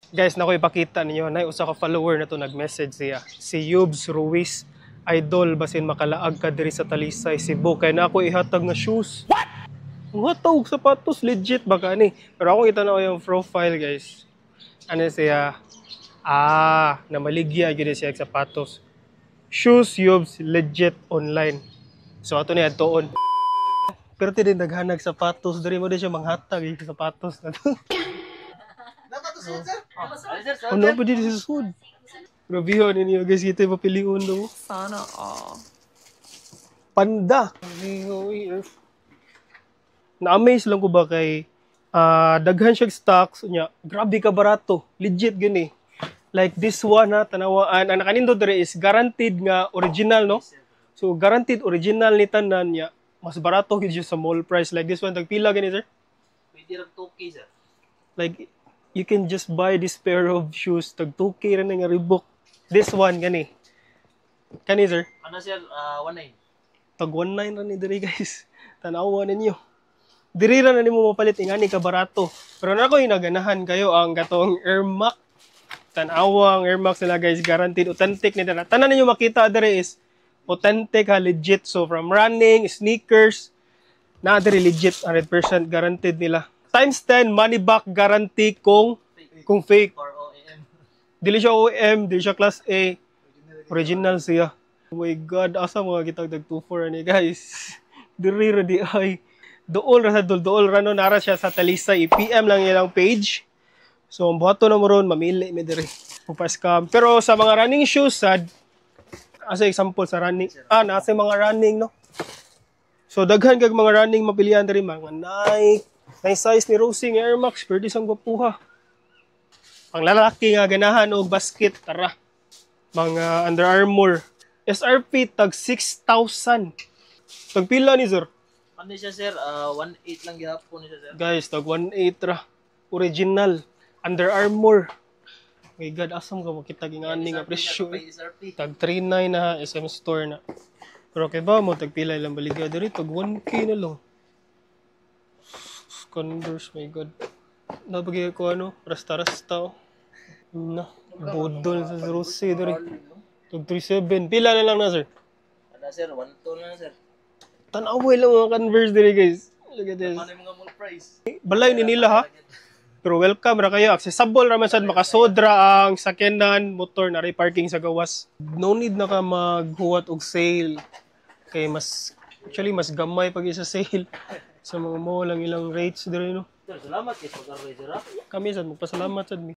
Guys, nako ipakita ninyo na usa ka follower na to nag-message siya. Si Yubs Ruiz, idol basin makalaag ka diri sa Talisay, Cebu kay na ako ihatag nga shoes. What? Ang hatag sapatos legit baka ni. Pero ako itanaw yung profile, guys. Ano siya? Namaligya gyud siya og sapatos. Shoes Yubs legit online. So ato ni adtoon. Pero din naghanag sapatos diri mo din siya manghatag yung sapatos na to. Ano pa din sa sud? Grabe ho ninyo guys, kita papiliun do. Sana all. Panda. Na-amaze lang ko ba kay daghan siya stocks nya. Grabe ka barato. Legit gani. Like this one ha, tanawaan. Ang nakanindot dere is guaranteed nga original, no? So guaranteed original ni tanan niya. Mas barato gid siya sa mall price. Like this one tagpila gani sir? Pwede rin 2K, sir. Like you can just buy this pair of shoes tag 2K ra na nga Reebok. This one gani. Kani sir? Ano, sir? 1.9. Tag 1.9 ra ni diri guys. Tanawa ninyo. Diri ra na nimo mapalit ingani ka barato. Pero nako inaganahan kayo ang gatong Air Max. Tanawa ang Air Max nila guys, guaranteed authentic ni tanan. Tanan ninyo makita diri is authentic ha, legit. So from running, sneakers, na diri legit 100% guaranteed nila. Times 10 money back guarantee kung fake. Or OEM. Dili siya OEM, dili siya class A. Original siya. Oh my God, asa mga kitag tag 24 ni guys. Diri ra di ay. Dool ra sa dool ra no nara siya sa Talisay. I-PM lang ilang page. So ang buhato na mo ron mamili mi diri. Scam. Pero sa mga running shoes sad, as example sa running, nasa mga running no. So daghan kag mga running mapilian diri mga Nike, size ni Rosie nga Air Max, pwede sang gwapuha. Pang lalaki nga ganahan og basket tara. Mga Under Armour. SRP tag 6,000. Tag pila ni sir? Ano siya, sir? 1.8 lang gihapon niya, sir. Guys, tag 1.8 ra. Original. Under Armour. My God, asam ka makita gingani nga presyo. Tag 3.9 na SM store na. Pero kay ba mo tag pila lang baligya diri tag 1K na lang. Converse, my God. Nabagay ko ano, rasta-rasta. Na, budol sa Rosie diri. Tag 3.7. Pila na lang na sir? Ano, sir? 1.2 lang, sir. Tanaway lang mga Converse diri guys. Look at this. Ano yung mga mall price? Balay ni nila ha. Pero welcome ra kayo. Accessible ra man sad, makasodra ang sakyanan, motor na parking sa gawas. No need na ka maghuwat og sale. Kay mas gamay pag isa sale. Sa mga mall ang ilang rates diri no. Sir, salamat kayo pag-array, sir, ha? Kami sad magpasalamat sad mi.